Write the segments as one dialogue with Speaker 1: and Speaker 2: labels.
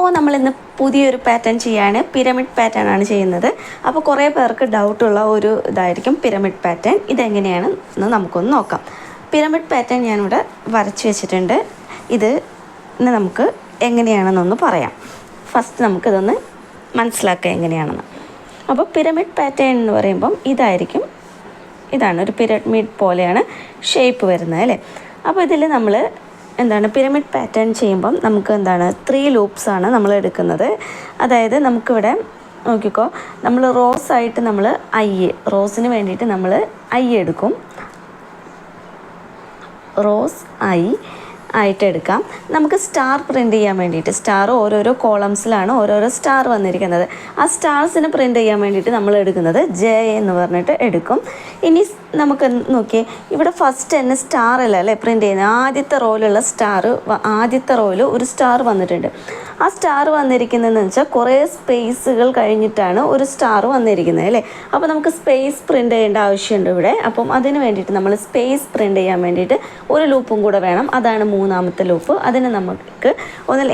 Speaker 1: അപ്പോൾ നമ്മളിന്ന് പുതിയൊരു പാറ്റേൺ ചെയ്യാണ്. പിരമിഡ് പാറ്റേൺ ആണ് ചെയ്യുന്നത്. അപ്പോൾ കുറേ പേർക്ക് ഡൗട്ടുള്ള ഒരു ഇതായിരിക്കും പിരമിഡ് പാറ്റേൺ. ഇതെങ്ങനെയാണ് എന്ന് നമുക്കൊന്ന് നോക്കാം. പിരമിഡ് പാറ്റേൺ ഞാനിവിടെ വരച്ച് വെച്ചിട്ടുണ്ട്. ഇത് ഇന്ന് നമുക്ക് എങ്ങനെയാണെന്നൊന്ന് പറയാം. ഫസ്റ്റ് നമുക്കിതൊന്ന് മനസ്സിലാക്കുക എങ്ങനെയാണെന്ന്. അപ്പോൾ പിരമിഡ് പാറ്റേൺ എന്ന് പറയുമ്പം ഇതാണ് ഒരു പിരമിഡ് പോലെയാണ് ഷേപ്പ് വരുന്നത് അല്ലേ. അപ്പോൾ ഇതിൽ നമ്മൾ പിരമിഡ് പാറ്റേൺ ചെയ്യുമ്പം നമുക്ക് 3 ലൂപ്സാണ് നമ്മൾ എടുക്കുന്നത്. അതായത് നമുക്കിവിടെ നോക്കിക്കോ, നമ്മൾ റോസായിട്ട് നമ്മൾ റോസിന് വേണ്ടിയിട്ട് നമ്മൾ എടുക്കും. റോസ് ആയിട്ട് എടുക്കാം. നമുക്ക് സ്റ്റാർ പ്രിൻ്റ് ചെയ്യാൻ വേണ്ടിയിട്ട് ഓരോരോ കോളംസിലാണ് ഓരോരോ സ്റ്റാർ വന്നിരിക്കുന്നത്. ആ സ്റ്റാർസിന് പ്രിൻ്റ് ചെയ്യാൻ വേണ്ടിയിട്ട് നമ്മൾ എടുക്കുന്നത് ജെ എന്ന് പറഞ്ഞിട്ട് എടുക്കും. ഇനി നമുക്ക് നോക്കിയേ, ഇവിടെ ഫസ്റ്റ് തന്നെ സ്റ്റാർ അല്ലേ പ്രിൻ്റ് ചെയ്യുന്നത്. ആദ്യത്തെ റോയിൽ ഒരു സ്റ്റാർ വന്നിട്ടുണ്ട്. ആ സ്റ്റാർ വന്നിരിക്കുന്നതെന്ന് വെച്ചാൽ കുറേ സ്പേസുകൾ കഴിഞ്ഞിട്ടാണ് ഒരു സ്റ്റാർ വന്നിരിക്കുന്നത് അല്ലേ. അപ്പോൾ നമുക്ക് സ്പേസ് പ്രിൻ്റ് ചെയ്യേണ്ട ആവശ്യമുണ്ട് ഇവിടെ. അപ്പം അതിന് വേണ്ടിയിട്ട് നമ്മൾ സ്പേസ് പ്രിൻ്റ് ചെയ്യാൻ വേണ്ടിയിട്ട് ഒരു ലൂപ്പും കൂടെ വേണം. അതാണ് 3ാമത്തെ ലൂപ്പ്. അതിന് നമുക്ക്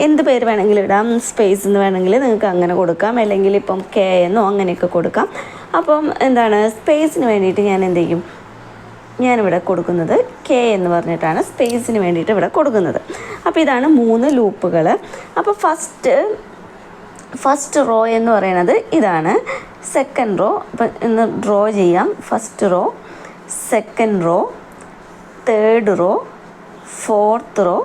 Speaker 1: എന്ത് പേര് വേണമെങ്കിലും ഇടാം. സ്പേസ് എന്ന് വേണമെങ്കിൽ നിങ്ങൾക്ക് അങ്ങനെ കൊടുക്കാം, അല്ലെങ്കിൽ ഇപ്പം കെ എന്നോ അങ്ങനെയൊക്കെ കൊടുക്കാം. അപ്പം സ്പേസിന് വേണ്ടിയിട്ട് ഞാൻ ഞാനിവിടെ കൊടുക്കുന്നത് കെ എന്ന് പറഞ്ഞിട്ടാണ് സ്പേസിന് വേണ്ടിയിട്ട് ഇവിടെ കൊടുക്കുന്നത്. അപ്പോൾ ഇതാണ് 3 ലൂപ്പുകൾ. അപ്പോൾ ഫസ്റ്റ് റോ എന്ന് പറയുന്നത് ഇതാണ്. സെക്കൻഡ് റോ ഇപ്പം ഇന്ന് ഡ്രോ ചെയ്യാം. First row, second row, third row, fourth raw,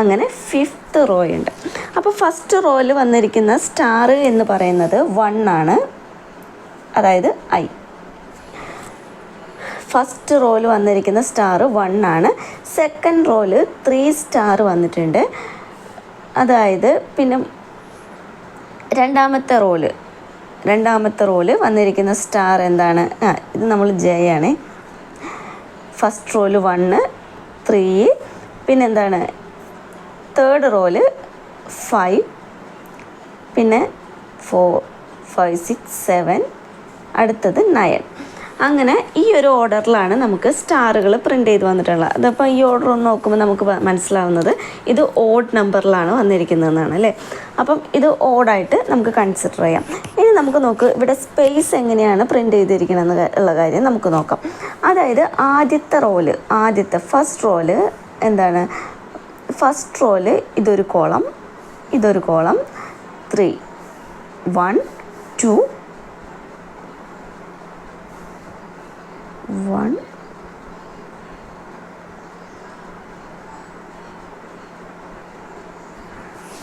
Speaker 1: അങ്ങനെ 5th റോ ഉണ്ട്. അപ്പോൾ ഫസ്റ്റ് റോയിൽ വന്നിരിക്കുന്ന സ്റ്റാർ എന്ന് പറയുന്നത് 1 ആണ്, അതായത് ഫസ്റ്റ് റോയിൽ വന്നിരിക്കുന്ന സ്റ്റാർ 1 ആണ്. സെക്കൻഡ് റോയിൽ 3 സ്റ്റാർ വന്നിട്ടുണ്ട്. അതായത് പിന്നെ രണ്ടാമത്തെ റോയിൽ വന്നിരിക്കുന്ന സ്റ്റാർ എന്താണ്? ഇത് നമ്മൾ ജെ ആണ്. ഫസ്റ്റ് റോയിൽ 1, 3, പിന്നെ തേർഡ് റോയിൽ 5, പിന്നെ 4, 5, 6, 7, അടുത്തത് 9. അങ്ങനെ ഈ ഒരു ഓർഡറിലാണ് നമുക്ക് സ്റ്റാറുകൾ പ്രിൻ്റ് ചെയ്ത് വന്നിട്ടുള്ളത്. അതപ്പോൾ ഈ ഓർഡർ ഒന്ന് നോക്കുമ്പോൾ നമുക്ക് മനസ്സിലാവുന്നത് ഇത് ഓഡ് നമ്പറിലാണ് വന്നിരിക്കുന്നതെന്നാണ് അല്ലേ. അപ്പം ഇത് ഓഡായിട്ട് നമുക്ക് കൺസിഡർ ചെയ്യാം. ഇനി നമുക്ക് ഇവിടെ സ്പേസ് എങ്ങനെയാണ് പ്രിൻ്റ് ചെയ്തിരിക്കണമെന്ന് ഉള്ള കാര്യം നമുക്ക് നോക്കാം. അതായത് ഫസ്റ്റ് റോയിൽ ഇതൊരു കോളം, 3, 1, 2, 1,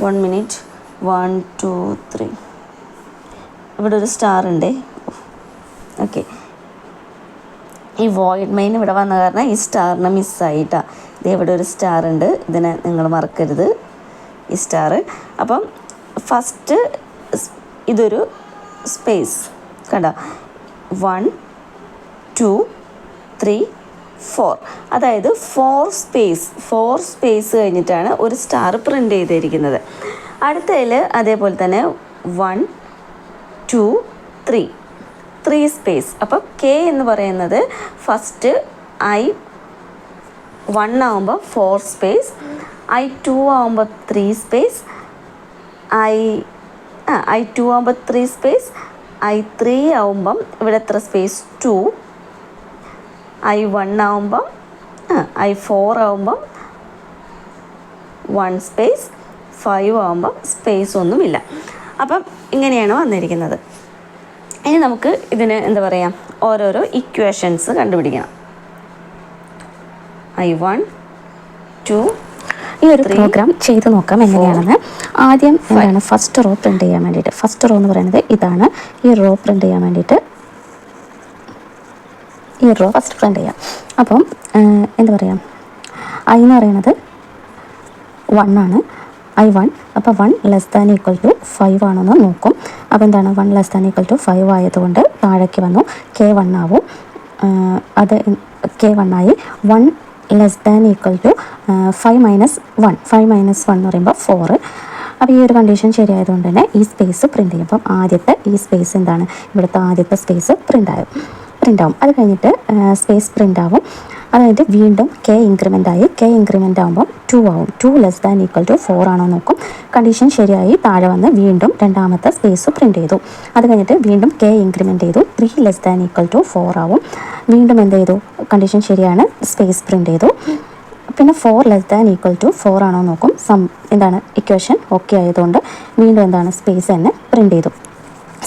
Speaker 1: 1 മിനിറ്റ്, 1, 2, 3. ഇവിടെ ഒരു സ്റ്റാർ ഉണ്ട്. ഓക്കെ, ഈ വോയിഡ് മെയിൻ ഇവിടെ വന്ന കാരണം ഈ സ്റ്റാറിനെ മിസ്സായിട്ടാണ്. ഇത് ഇവിടെ ഒരു സ്റ്റാർ ഉണ്ട്, ഇതിനെ നിങ്ങൾ മറക്കരുത്, ഈ സ്റ്റാർ. അപ്പം ഫസ്റ്റ് ഇതൊരു സ്പേസ് കണ്ടോ, 1, 2, 3, 4. അതായത് 4 സ്പേസ് കഴിഞ്ഞിട്ടാണ് ഒരു സ്റ്റാർ പ്രിൻ്റ് ചെയ്തിരിക്കുന്നത്. അടുത്തതിൽ അതേപോലെ തന്നെ 1, 2, 3 സ്പേസ്. അപ്പോൾ കെ എന്ന് പറയുന്നത് ഫസ്റ്റ് I1 ആകുമ്പോൾ 4 സ്പേസ്, I2 ആകുമ്പോൾ 3 സ്പേസ്, I2 ആകുമ്പോൾ 3 സ്പേസ്, I3 ആകുമ്പം ഇവിടെ എത്ര സ്പേസ്? 2. I1 ആകുമ്പം I4 ആകുമ്പം 1 സ്പേസ്, 5 ആകുമ്പം സ്പേസ് ഒന്നുമില്ല. അപ്പം ഇങ്ങനെയാണ് വന്നിരിക്കുന്നത്. ഇനി നമുക്ക് ഇതിന് ഓരോരോ ഇക്വേഷൻസ് കണ്ടുപിടിക്കണം. I1, 2,
Speaker 2: ഈ ഒരു പ്രോഗ്രാം ചെയ്ത് നോക്കാം എങ്ങനെയാണെന്ന്. ആദ്യം ഫസ്റ്റ് റോ പ്രിൻ്റ് ചെയ്യാൻ വേണ്ടിയിട്ട്, ഫസ്റ്റ് റോ എന്ന് പറയുന്നത് ഇതാണ്. ഈ റോ പ്രിൻ്റ് ചെയ്യാൻ വേണ്ടിയിട്ട് ഈ റോ ഫസ്റ്റ് പ്രിൻ്റ് ചെയ്യാം. അപ്പം I എന്ന് പറയുന്നത് 1 ആണ്, I1. അപ്പോൾ 1 ≤ 5 ആണെന്ന് നോക്കും. അപ്പോൾ 1 ≤ 5 ആയതുകൊണ്ട് താഴേക്ക് വന്നു, K1 ആവും. അത് K1 ആയി. 1 ≤ 5 - 1 എന്ന് പറയുമ്പോൾ 4. അപ്പോൾ ഈ ഒരു കണ്ടീഷൻ ശരിയായതുകൊണ്ട് തന്നെ ഈ സ്പേസ് പ്രിൻ്റ് ചെയ്യും. അപ്പം ആദ്യത്തെ ഈ സ്പേസ് ഇവിടുത്തെ ആദ്യത്തെ സ്പേസ് പ്രിൻ്റ് ആവും. അത് കഴിഞ്ഞിട്ട് സ്പേസ് പ്രിൻ്റ് ആവും. അത് കഴിഞ്ഞിട്ട് വീണ്ടും കെ ഇൻക്രിമെൻ്റ് ആയി, കെ ഇൻക്രിമെൻ്റ് ആകുമ്പോൾ 2 ആവും. 2 ≤ 4 ആണോ നോക്കും. കണ്ടീഷൻ ശരിയായി താഴെ വന്ന് വീണ്ടും രണ്ടാമത്തെ സ്പേസ് പ്രിൻറ്റ് ചെയ്തു. അത് കഴിഞ്ഞിട്ട് വീണ്ടും കെ ഇൻക്രിമെൻ്റ് ചെയ്തു, 3 ≤ 4 ആവും. വീണ്ടും എന്ത് ചെയ്തു, കണ്ടീഷൻ ശരിയാണ്, സ്പേസ് പ്രിൻറ്റ് ചെയ്തു. പിന്നെ 4 ≤ 4 ആണോ നോക്കും. എന്താണ് ഇക്വേഷൻ ഓക്കെ ആയതുകൊണ്ട് വീണ്ടും എന്താണ് സ്പേസ് തന്നെ പ്രിൻറ്റ് ചെയ്തു,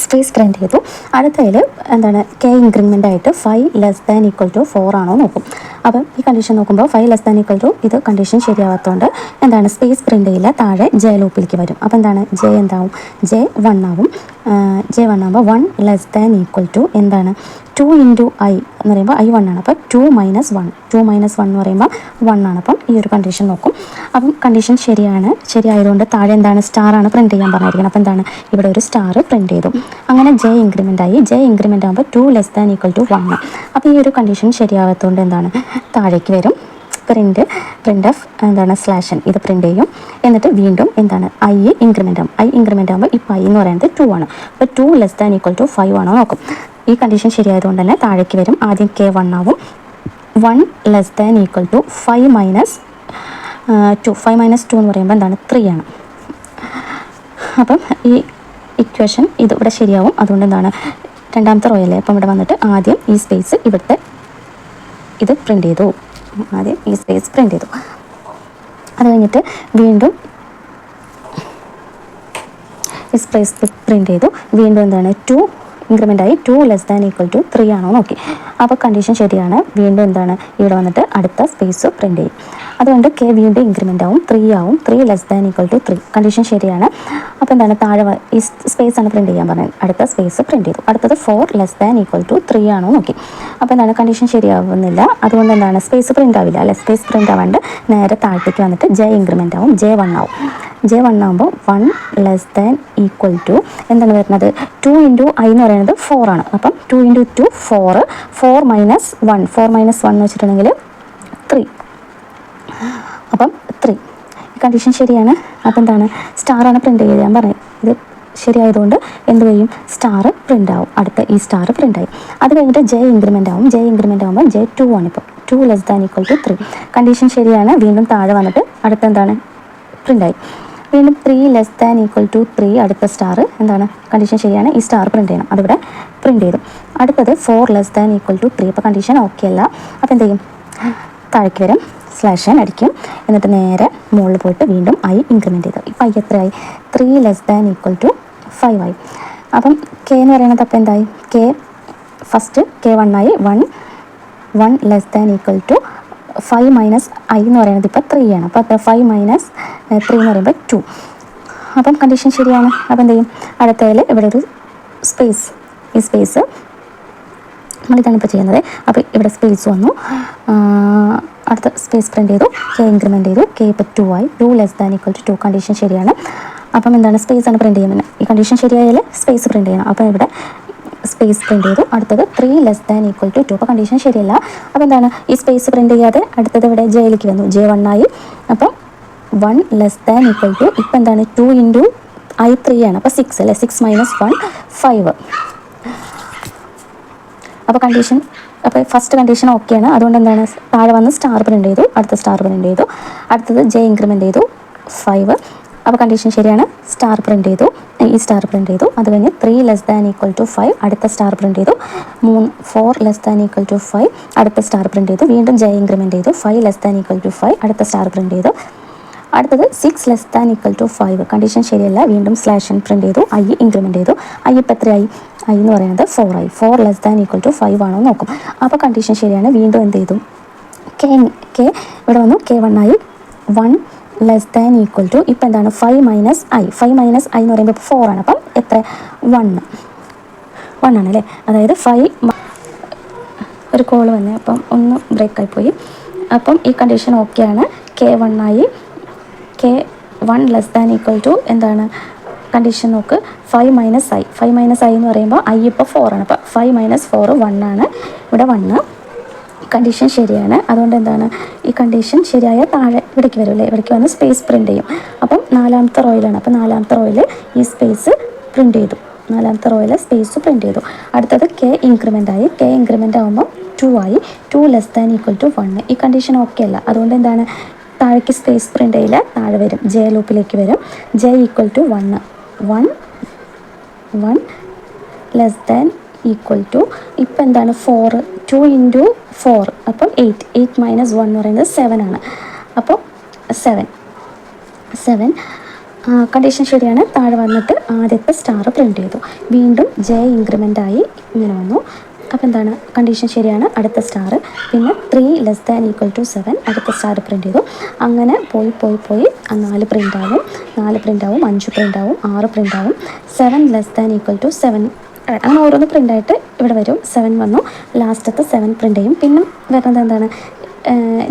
Speaker 2: സ്പേസ് പ്രിൻറ്റ് ചെയ്തു. അടുത്തതിൽ എന്താണ് കെ ഇൻക്രിമെൻ്റ് ആയിട്ട് 5 ≤ 4 ആണോ നോക്കും. അപ്പം ഈ കണ്ടീഷൻ നോക്കുമ്പോൾ 5 ≤ ഇത് കണ്ടീഷൻ ശരിയാവാത്തതുകൊണ്ട് എന്താണ് സ്പേസ് പ്രിൻറ്റ് ചെയ്യില്ല, താഴെ ജെ ലൂപ്പിലേക്ക് വരും. അപ്പോൾ എന്താണ് ജെ എന്താവും, ജെ 1 ആവും. ജെ 1 ആകുമ്പോൾ 1 ≤ എന്താണ് 2 × I എന്ന് പറയുമ്പോൾ I 1 ആണ്. അപ്പോൾ 2 - 1 എന്ന് പറയുമ്പോൾ 1 ആണ്. അപ്പം ഈ ഒരു കണ്ടീഷൻ നോക്കും. അപ്പം കണ്ടീഷൻ ശരിയായതുകൊണ്ട് താഴെ എന്താണ് സ്റ്റാറാണ് പ്രിൻറ്റ് ചെയ്യാൻ പറഞ്ഞിരിക്കുന്നത്. അപ്പോൾ എന്താണ് ഇവിടെ ഒരു സ്റ്റാർ പ്രിൻറ്റ് ചെയ്തു. അങ്ങനെ ജെ ഇൻക്രിമെൻ്റ് ആയി. ജെ ഇൻക്രിമെൻ്റ് ആകുമ്പോൾ 2 ≤ 1. അപ്പോൾ ഈ ഒരു കണ്ടീഷൻ ശരിയാവാത്തതുകൊണ്ട് എന്താണ് താഴേക്ക് വരും, പ്രിൻ്റ് ഓഫ് എന്താണ് /n ഇത് പ്രിൻറ്റ് ചെയ്യും. എന്നിട്ട് വീണ്ടും എന്താണ് I ഇൻക്രിമെൻ്റ് ആകും. I ഇൻക്രിമെൻ്റ് ആകുമ്പോൾ ഇപ്പോൾ I എന്ന് പറയുന്നത് 2 ആണ്. അപ്പോൾ 2 ≤ 5 ആണോ നോക്കും. ഈ കണ്ടീഷൻ ശരിയായതുകൊണ്ട് തന്നെ താഴേക്ക് വരും. ആദ്യം കെ 1 ആവും. 1 ≤ 5 - 2. 5 - 2 എന്ന് പറയുമ്പോൾ എന്താണ് 3 ആണ്. അപ്പം ഈ ഇക്വേഷൻ ഇത് ഇവിടെ ശരിയാവും. അതുകൊണ്ട് എന്താണ് രണ്ടാമത്തെ റോയല്ലേ, അപ്പം ഇവിടെ വന്നിട്ട് ആദ്യം ഈ സ്പേസ് ഇവിടുത്തെ ഇത് പ്രിൻറ്റ് ചെയ്തു. ആദ്യം ഈ സ്പേസ് പ്രിൻറ്റ് ചെയ്തു. അത് കഴിഞ്ഞിട്ട് വീണ്ടും ഈ സ്പേസ് പ്രിൻറ്റ് ചെയ്തു. വീണ്ടും എന്താണ് 2 ഇൻക്രിമെൻ്റ് ആയി. 2 ≤ 3 ആണോ നോക്കി. അപ്പോൾ കണ്ടീഷൻ ശരിയാണ്. വീണ്ടും എന്താണ് ഇവിടെ വന്നിട്ട് അടുത്ത സ്പേസ് പ്രിൻറ്റ് ചെയ്യും. അതുകൊണ്ട് കെ വീണ്ടും ഇൻക്രിമെൻ്റ് ആവും, 3 ആവും. 3 ≤ 3 കണ്ടീഷൻ ശരിയാണ്. അപ്പോൾ എന്താണ് താഴെ ഈ സ്പേസ് ആണ് പ്രിൻറ്റ് ചെയ്യാൻ പറഞ്ഞത്. അടുത്ത സ്പേസ് പ്രിൻറ്റ് ചെയ്തു. അടുത്തത് 4 ≤ 3 ആണോ നോക്കി. അപ്പോൾ എന്താണ് കണ്ടീഷൻ ശരിയാവുന്നില്ല. അതുകൊണ്ട് എന്താണ് സ്പേസ് പ്രിൻറ്റ് ആവില്ല അല്ലെ. സ്പേസ് പ്രിൻറ്റ് ആവാണ്ട് നേരെ താഴത്തേക്ക് വന്നിട്ട് ജെ ഇൻക്രിമെൻ്റ് ആവും. ജെ 1 ആവും. ജെ 1 ആകുമ്പോൾ 1 ≤ എന്താണ് വരുന്നത് 2 × I എന്ന് പറയുന്നത് 4 ആണ്. അപ്പം 2 × 2 4. 4 - 1 4 - 1 എന്ന് വെച്ചിട്ടുണ്ടെങ്കിൽ 3. അപ്പം 3 ഈ കണ്ടീഷൻ ശരിയാണ്. അപ്പം എന്താണ് സ്റ്റാറാണ് പ്രിൻറ്റ് ചെയ്യാൻ പറയുന്നത്. ഇത് ശരിയായതുകൊണ്ട് എന്ത് ചെയ്യും സ്റ്റാർ പ്രിൻ്റ് ആവും. അടുത്ത ഈ സ്റ്റാർ പ്രിൻ്റ് ആയി. അത് കഴിഞ്ഞിട്ട് ജെ ഇൻക്രിമെൻ്റ് ആവും. ജെ ഇൻക്രിമെൻ്റ് ആകുമ്പോൾ ജെ 2 ആണ്. ഇപ്പോൾ 2 ≤ 3 കണ്ടീഷൻ ശരിയാണ്. വീണ്ടും താഴെ വന്നിട്ട് അടുത്ത എന്താണ് പ്രിൻ്റായി. വീണ്ടും 3 ≤ 3 അടുത്ത സ്റ്റാർ എന്താണ് കണ്ടീഷൻ ശരിയാണ്. ഈ സ്റ്റാർ പ്രിൻറ്റ് ചെയ്യണം. അതിവിടെ പ്രിൻറ്റ് ചെയ്തു. അടുത്തത് 4 ≤ 3. അപ്പോൾ കണ്ടീഷൻ ഓക്കെ അല്ല. അപ്പോൾ എന്ത് ചെയ്യും താഴേക്ക് വരും, /n അടിക്കും. എന്നിട്ട് നേരെ മുകളിൽ പോയിട്ട് വീണ്ടും I ഇൻക്രിമെൻ്റ് ചെയ്തു. ഇപ്പോൾ I എത്രയായി 3 ≤ 5 ആയി. അപ്പം കെ എന്ന് പറയുന്നത് അപ്പോൾ എന്തായി കെ ഫസ്റ്റ് കെ 1 ആയി. 1 ≤ 5 - I എന്ന് പറയുന്നത് ഇപ്പോൾ 3 ആണ്. അപ്പോൾ 5 - 3 എന്ന് പറയുമ്പോൾ 2. അപ്പം കണ്ടീഷൻ ശരിയാണ്. അപ്പോൾ എന്ത് ചെയ്യും അടുത്തതിൽ ഇവിടെ ഒരു സ്പേസ്, ഈ സ്പേസ് നമ്മളിതാണ് ഇപ്പോൾ ചെയ്യുന്നത്. അപ്പോൾ ഇവിടെ സ്പേസ് വന്നു. അടുത്ത സ്പേസ് പ്രിൻറ്റ് ചെയ്തു, കെ ഇൻക്രിമെൻ്റ് ചെയ്തു. കെ ഇപ്പോൾ 2 ആയി. 2 ≤ 2 കണ്ടീഷൻ ശരിയാണ്. അപ്പം എന്താണ് സ്പേസ് ആണ് പ്രിൻറ്റ് ചെയ്യുന്നത്. ഈ കണ്ടീഷൻ ശരിയായാൽ സ്പേസ് പ്രിൻറ്റ് ചെയ്യണം. അപ്പോൾ ഇവിടെ സ്പേസ് പ്രിൻറ്റ് ചെയ്തു. അടുത്തത് 3 ≤ 2. അപ്പോൾ കണ്ടീഷൻ ശരിയല്ല. അപ്പോൾ എന്താണ് ഈ സ്പേസ് പ്രിൻറ്റ് ചെയ്യാതെ അടുത്തത് ഇവിടെ ജെയിലേക്ക് വന്നു. ജെ 1 ആയി. അപ്പം 1 ≤ ഇപ്പം എന്താണ് 2 × I 3 ആണ്. അപ്പോൾ 6 അല്ലേ. 6 - 1 5. അപ്പോൾ കണ്ടീഷൻ അപ്പോൾ ഫസ്റ്റ് കണ്ടീഷൻ ഓക്കെയാണ്. അതുകൊണ്ട് എന്താണ് താഴെ വന്ന് സ്റ്റാർ പ്രിൻറ്റ് ചെയ്തു. അടുത്ത സ്റ്റാർ പ്രിൻറ്റ് ചെയ്തു. അടുത്തത് ജെ ഇൻക്രിമെൻ്റ് ചെയ്തു 5. അപ്പോൾ കണ്ടീഷൻ ശരിയാണ്. സ്റ്റാർ പ്രിൻറ്റ് ചെയ്തു. ഈ സ്റ്റാർ പ്രിൻറ്റ് ചെയ്തു. അത് കഴിഞ്ഞ് 3 ≤ 5 അടുത്ത സ്റ്റാർ പ്രിൻറ്റ് ചെയ്തു. 4 ≤ 5 അടുത്ത സ്റ്റാർ പ്രിൻറ്റ് ചെയ്തു. വീണ്ടും ജെ ഇൻക്രിമെൻ്റ് ചെയ്തു. 5 ≤ 5 അടുത്ത സ്റ്റാർ പ്രിൻറ്റ് ചെയ്തു. അടുത്തത് 6 ≤ 5 കണ്ടീഷൻ ശരിയല്ല. വീണ്ടും /n പ്രിൻറ്റ് ചെയ്തു. I ഇൻക്രിമെൻ്റ് ചെയ്തു. I ഇപ്പോൾ എത്രയായി I എന്ന് പറയുന്നത് 4 ആയി. 4 ≤ 5 ആണോ നോക്കും. അപ്പോൾ കണ്ടീഷൻ ശരിയാണ്. വീണ്ടും എന്ത് ചെയ്തു കെ ഇവിടെ വന്നു. കെ 1 ആയി. 1 ≤ ഇപ്പം എന്താണ് 5 - I 5 - I എന്ന് പറയുമ്പോൾ 4 ആണ്. അപ്പം എത്ര 1 ആണല്ലേ. അതായത് 5 ഒരു കോൾ വന്നേ, അപ്പം ഒന്ന് ബ്രേക്കായിപ്പോയി. അപ്പം ഈ കണ്ടീഷൻ ഓക്കെയാണ്. കെ 1 ആയി. കെ 1 ≤ എന്താണ് കണ്ടീഷൻ നോക്ക് 5 - I 5 - I എന്ന് പറയുമ്പോൾ I ഇപ്പോൾ 4 ആണ്. അപ്പോൾ 5 - 4 1 ആണ്. ഇവിടെ 1 കണ്ടീഷൻ ശരിയാണ്. അതുകൊണ്ട് എന്താണ് ഈ കണ്ടീഷൻ ശരിയായ താഴെ ഇവിടേക്ക് വരും അല്ലേ. ഇവിടേക്ക് വന്ന് സ്പേസ് പ്രിൻറ്റ് ചെയ്യും. അപ്പം 4ാമത്തെ റോയിലാണ്. അപ്പോൾ 4ാമത്തെ റോയിൽ ഈ സ്പേസ് പ്രിൻറ്റ് ചെയ്തു. നാലാമത്തെ റോയിൽ സ്പേസ് പ്രിൻറ്റ് ചെയ്തു. അടുത്തത് കെ ഇൻക്രിമെൻ്റ് ആയി. കെ ഇൻക്രിമെൻ്റ് ആകുമ്പോൾ 2 ആയി. 2 ലെസ് ദാൻ ഈക്വൽ ടു 1. ഈ കണ്ടീഷൻ ഓക്കെ അല്ല. അതുകൊണ്ട് എന്താണ്, താഴേക്ക് സ്പേസ് പ്രിൻ്റ് ചെയ്യില്ല, താഴെ വരും, ജെ ലൂപ്പിലേക്ക് വരും. J equal to 1. 1 less than equal to, ഇപ്പം എന്താണ് 4, 2 ഇൻറ്റു 4 അപ്പം 8 മൈനസ് 1 എന്ന് പറയുന്നത് 7 ആണ്. അപ്പോൾ 7 കണ്ടീഷൻ ശരിയാണ്. താഴെ വന്നിട്ട് ആദ്യത്തെ സ്റ്റാർ പ്രിൻറ്റ് ചെയ്തു. വീണ്ടും ജെ ഇൻക്രിമെൻ്റ് ആയി ഇങ്ങനെ വന്നു. അപ്പോൾ എന്താണ്, കണ്ടീഷൻ ശരിയാണ്. അടുത്ത സ്റ്റാർ. പിന്നെ 3 ലെസ് ദാൻ ഈക്വൽ ടു 7 അടുത്ത സ്റ്റാർ പ്രിൻറ്റ് ചെയ്തു. അങ്ങനെ പോയി 4 പ്രിൻ്റ് ആവും, 5 പ്രിൻ്റ് ആവും, 6 പ്രിൻ്റ് ആവും. 7 ലെസ് ദാൻ ഈക്വൽ ടു 7 അങ്ങനെ ഓരോന്ന് പ്രിൻ്റായിട്ട് ഇവിടെ വരും. 7 വന്നു. ലാസ്റ്റത്തെ 7 പ്രിൻ്റ് ചെയ്യും. പിന്നെ വരുന്നത് എന്താണ്,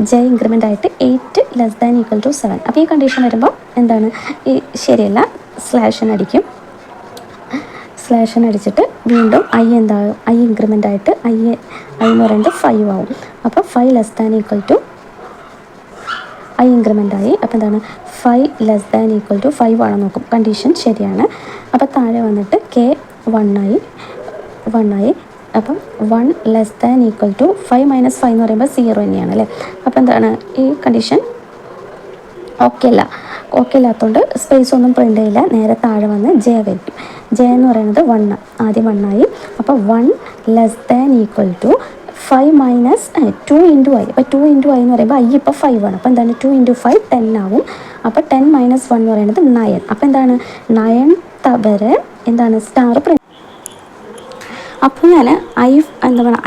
Speaker 2: ജെ ഇൻക്രിമെൻ്റ് ആയിട്ട് 8 ലെസ് ദാൻ ഈക്വൽ ടു 7. അപ്പോൾ ഈ കണ്ടീഷൻ വരുമ്പോൾ എന്താണ്, ഈ ശരിയല്ല, സ്ലാഷൻ അടിച്ചിട്ട് വീണ്ടും ഐ ഇൻക്രിമെൻ്റ് ആയിട്ട് ഐ എന്ന് പറയുന്നത് 5 ആവും. അപ്പോൾ 5 less than equal to I increment ആയി. അപ്പോൾ എന്താണ്, 5 ലെസ് ദാൻ ഈക്വൽ ടു 5 ആണെന്ന് നോക്കും. കണ്ടീഷൻ ശരിയാണ്. അപ്പോൾ താഴെ വന്നിട്ട് കെ 1 ആയി. അപ്പം 1 less than equal to 5 minus 5 എന്ന് പറയുമ്പോൾ 0 തന്നെയാണ് അല്ലേ. അപ്പോൾ എന്താണ്, ഈ കണ്ടീഷൻ ഓക്കെ അല്ലാത്തതുകൊണ്ട് സ്പേസ് ഒന്നും പ്രിൻ്റ് ചെയ്യില്ല, നേരെ താഴെ വന്ന് ജെ വരും. ജെ എന്ന് പറയുന്നത് 1, ആദ്യം 1 ആയി. അപ്പോൾ 1 less than equal to 5 minus 2 into I. അപ്പോൾ 2 ഇൻറ്റു ഐ എന്ന് പറയുമ്പോൾ ഐ ഇപ്പോൾ 5 ആണ്. അപ്പോൾ എന്താണ്, 2 ഇൻറ്റു 5 10 ആവും. അപ്പോൾ 10 മൈനസ് 1 എന്ന് പറയുന്നത് 9. അപ്പോൾ എന്താണ്, 9 വരെ എന്താണ് സ്റ്റാർ പ്രിൻ്റ്. അപ്പോൾ ഞാൻ എന്താ പറയുക,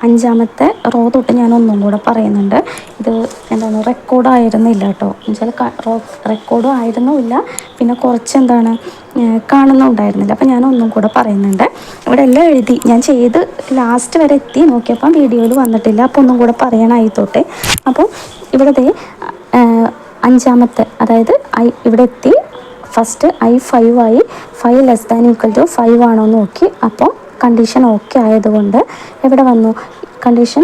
Speaker 2: അഞ്ചാമത്തെ റോ തൊട്ട് ഞാൻ ഒന്നും കൂടെ പറയുന്നുണ്ട്. ഇത് എന്താണ്, റെക്കോർഡായിരുന്നില്ല കേട്ടോ. എന്നുവെച്ചാൽ റെക്കോർഡും ആയിരുന്നില്ല, പിന്നെ കുറച്ച് എന്താണ് കാണുന്നുണ്ടായിരുന്നില്ല. അപ്പോൾ ഞാൻ ഒന്നും കൂടെ പറയുന്നുണ്ട്. ഇവിടെ എല്ലാം എഴുതി ഞാൻ ചെയ്ത് ലാസ്റ്റ് വരെ എത്തി നോക്കിയപ്പോൾ വീഡിയോയിൽ വന്നിട്ടില്ല. അപ്പോൾ ഒന്നും കൂടെ പറയണമായിത്തോട്ടെ. അപ്പോൾ ഇവിടെ അഞ്ചാമത്തെ, അതായത് ഇവിടെ എത്തി. ഫസ്റ്റ് ഐ 5 ആയി. 5 ലെസ് ദാൻ ഈക്വൽ ടു 5 ആണോ എന്ന് നോക്കി. അപ്പോൾ കണ്ടീഷൻ ഓക്കെ ആയതുകൊണ്ട് എവിടെ വന്നു, കണ്ടീഷൻ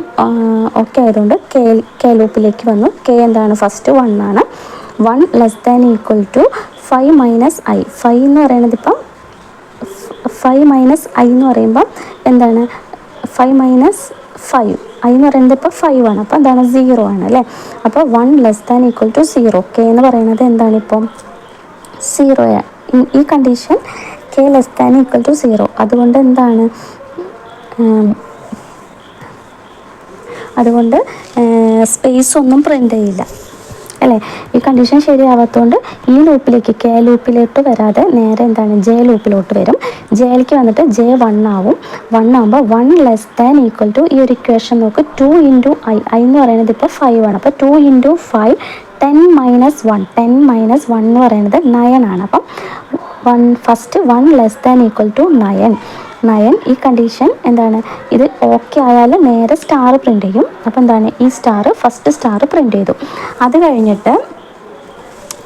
Speaker 2: ഓക്കെ ആയതുകൊണ്ട് കെ ലൂപ്പിലേക്ക് വന്നു. കെ എന്താണ്, ഫസ്റ്റ് 1 ആണ്. 1 less than equal to 5 minus I. 5 എന്ന് പറയുന്നത് ഇപ്പം 5 മൈനസ് ഐ എന്ന് പറയുമ്പോൾ എന്താണ്, 5 മൈനസ് 5 ഐ എന്ന് പറയുന്നത് ഇപ്പോൾ 5 ആണ്. അപ്പോൾ എന്താണ്, 0 ആണ് അല്ലേ. അപ്പോൾ 1 less than equal to 0. K എന്ന് പറയുന്നത് എന്താണ്, ഇപ്പം 0. ഈ condition K less than equal to 0. അതുകൊണ്ട് എന്താണ്, അതുകൊണ്ട് സ്പേസ് ഒന്നും പ്രിൻ്റ് ചെയ്യില്ല അല്ലേ. ഈ കണ്ടീഷൻ ശരിയാവാത്തതുകൊണ്ട് ഈ ലൂപ്പിലേക്ക്, കെ ലൂപ്പിലോട്ട് വരാതെ നേരെ എന്താണ്, ജെ ലൂപ്പിലോട്ട് വരും. ജെയിലേക്ക് വന്നിട്ട് ജെ 1 ആവും. 1 ആകുമ്പോൾ 1 ലെസ് ദാൻ ഈക്വൽ ടു, ഈ ഒരു ഇക്വേഷൻ നോക്ക്, 2 ഇൻറ്റു ഐ എന്ന് പറയുന്നത് ഇപ്പോൾ 5 ആണ്. അപ്പോൾ 2 ഇൻറ്റു 5 10 മൈനസ് 1 എന്ന് പറയുന്നത് 9 ആണ്. അപ്പം first 1 less than equal to 9. ഈ കണ്ടീഷൻ എന്താണ്, ഇത് ഓക്കെ ആയാൽ നേരെ സ്റ്റാർ പ്രിൻ്റ് ചെയ്യും. അപ്പോൾ എന്താണ്, ഈ ഫസ്റ്റ് സ്റ്റാർ പ്രിൻ്റ് ചെയ്തു. അത് കഴിഞ്ഞിട്ട്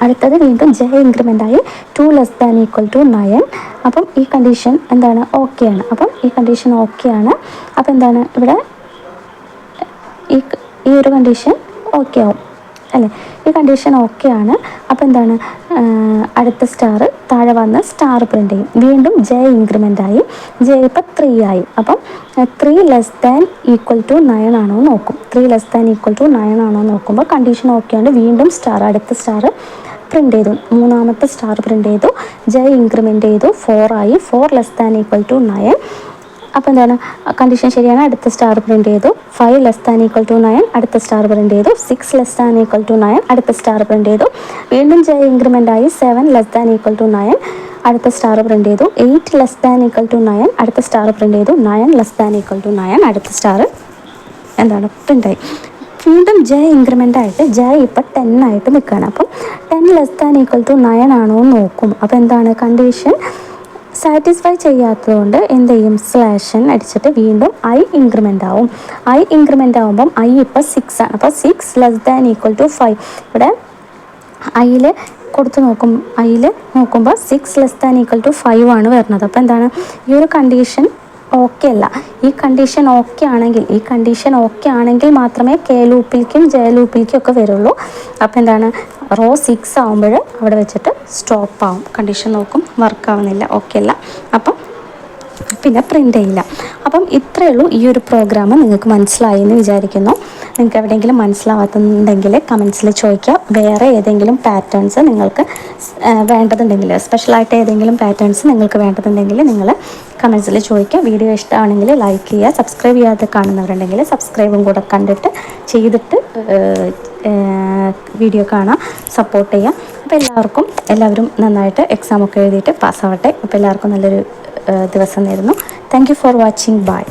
Speaker 2: അടുത്തത് വീണ്ടും ജെ ഇൻക്രിമെൻ്റ് ആയി 2 ലെസ് ദാൻ ഈക്വൽ ടു 9. അപ്പം ഈ കണ്ടീഷൻ എന്താണ്, ഓക്കെയാണ്. അപ്പം ഈ കണ്ടീഷൻ ഓക്കെയാണ്. അപ്പം എന്താണ്, ഇവിടെ ഈ ഒരു കണ്ടീഷൻ ഓക്കെ ആവും അല്ലേ. ഈ കണ്ടീഷൻ ഓക്കെയാണ്. അപ്പോൾ എന്താണ്, അടുത്ത സ്റ്റാർ താഴെ വന്ന് സ്റ്റാർ പ്രിൻ്റ് ചെയ്യും. വീണ്ടും ജെ ഇൻക്രിമെൻ്റ് ആയി. ജെ ഇപ്പോൾ 3 ആയി. അപ്പം 3 ലെസ് ദാൻ ഈക്വൽ ടു 9 ആണോ നോക്കും. 3 ലെസ് ദാൻ ഈക്വൽ ടു 9 ആണോ നോക്കുമ്പോൾ കണ്ടീഷൻ ഓക്കെയാണ്. വീണ്ടും അടുത്ത സ്റ്റാർ പ്രിൻ്റ് ചെയ്തു. മൂന്നാമത്തെ സ്റ്റാർ പ്രിൻ്റ് ചെയ്തു. ജെ ഇൻക്രിമെൻ്റ് ചെയ്തു. 4 ആയി. 4 ലെസ് ദാൻ ഈക്വൽ ടു 9. അപ്പോൾ എന്താണ്, കണ്ടീഷൻ ശരിയാണ്. അടുത്ത സ്റ്റാർ പ്രിൻ്റ് ചെയ്തു. 5 ലെസ് ദാൻ ഈക്വൽ ടു 9 അടുത്ത സ്റ്റാർ പ്രിൻ്റ് ചെയ്തു. 6 ലെസ് ദാൻ ഈക്വൽ ടു 9 അടുത്ത സ്റ്റാർ പ്രിൻ്റ് ചെയ്തു. വീണ്ടും ജെ ഇൻക്രിമെൻ്റ് ആയി. 7 ലെസ് ദാൻ ഈക്വൽ ടു 9 അടുത്ത സ്റ്റാർ പ്രിൻ്റ് ചെയ്തു. 8 ലെസ് ദാൻ ഈക്വൽ ടു 9 അടുത്ത സ്റ്റാർ പ്രിൻ്റ് ചെയ്തു. 9 ലെസ് ദാൻ ഈക്വൽ ടു 9 അടുത്ത സ്റ്റാർ എന്താണ്, പ്രിൻ്റായി. വീണ്ടും ജെ ഇൻക്രിമെൻ്റ് ആയിട്ട് ജെ ഇപ്പോൾ 10 ആയിട്ട് നിൽക്കുകയാണ്. അപ്പം 10 ലെസ് ദാൻ ഈക്വൽ ടു 9 ആണോ എന്ന് നോക്കും. അപ്പോൾ എന്താണ്, കണ്ടീഷൻ സാറ്റിസ്ഫൈ ചെയ്യാത്തതുകൊണ്ട് എന്ത് ചെയ്യും, സ്ലാഷൻ അടിച്ചിട്ട് വീണ്ടും ഐ ഇൻക്രിമെൻ്റ് ആവും. ഐ ഇൻക്രിമെൻ്റ് ആകുമ്പം ഐ ഇപ്പോൾ 6 ആണ്. അപ്പോൾ 6 ലെസ് ദാൻ ഈക്വൽ ടു 5. ഇവിടെ ഐയിൽ നോക്കുമ്പോൾ 6 ലെസ് ദാൻ ഈക്വൽ ടു 5 ആണ് വരുന്നത്. അപ്പോൾ എന്താണ്, ഈ ഒരു കണ്ടീഷൻ ഓക്കെ അല്ല. ഈ കണ്ടീഷൻ ഓക്കെ ആണെങ്കിൽ മാത്രമേ കെ ലൂപ്പിലേക്കും ജെ ലൂപ്പിലേക്കും ഒക്കെ വരുള്ളൂ. അപ്പോൾ എന്താണ്, റോ 6 ആകുമ്പോൾ അവിടെ വെച്ചിട്ട് സ്റ്റോപ്പ് ആവും. കണ്ടീഷൻ നോക്കും, വർക്കാവുന്നില്ല, ഓക്കെ അല്ല, അപ്പം പിന്നെ പ്രിൻ്റ് ചെയ്യില്ല. അപ്പം ഇത്രയേ ഉള്ളൂ ഈ ഒരു പ്രോഗ്രാം. നിങ്ങൾക്ക് മനസ്സിലായി എന്ന് വിചാരിക്കുന്നു. നിങ്ങൾക്ക് എവിടെയെങ്കിലും മനസ്സിലാവാത്തുണ്ടെങ്കിൽ കമൻസിൽ ചോദിക്കുക. വേറെ ഏതെങ്കിലും പാറ്റേൺസ് നിങ്ങൾക്ക് വേണ്ടതുണ്ടെങ്കിൽ, സ്പെഷ്യലായിട്ട് ഏതെങ്കിലും പാറ്റേൺസ് നിങ്ങൾക്ക് വേണ്ടതുണ്ടെങ്കിൽ നിങ്ങൾ കമൻസിൽ ചോദിക്കുക. വീഡിയോ ഇഷ്ടമാണെങ്കിൽ ലൈക്ക് ചെയ്യുക. സബ്സ്ക്രൈബ് ചെയ്യാതെ കാണുന്നവരുണ്ടെങ്കിൽ സബ്സ്ക്രൈബും കൂടെ കണ്ടിട്ട് ചെയ്തിട്ട് വീഡിയോ കാണാം, സപ്പോർട്ട് ചെയ്യാം. അപ്പോൾ എല്ലാവരും നന്നായിട്ട് എക്സാമൊക്കെ എഴുതിയിട്ട് പാസ്സാവട്ടെ. അപ്പോൾ എല്ലാവർക്കും നല്ലൊരു ദിവസം നേരുന്നു. Thank you for watching. By.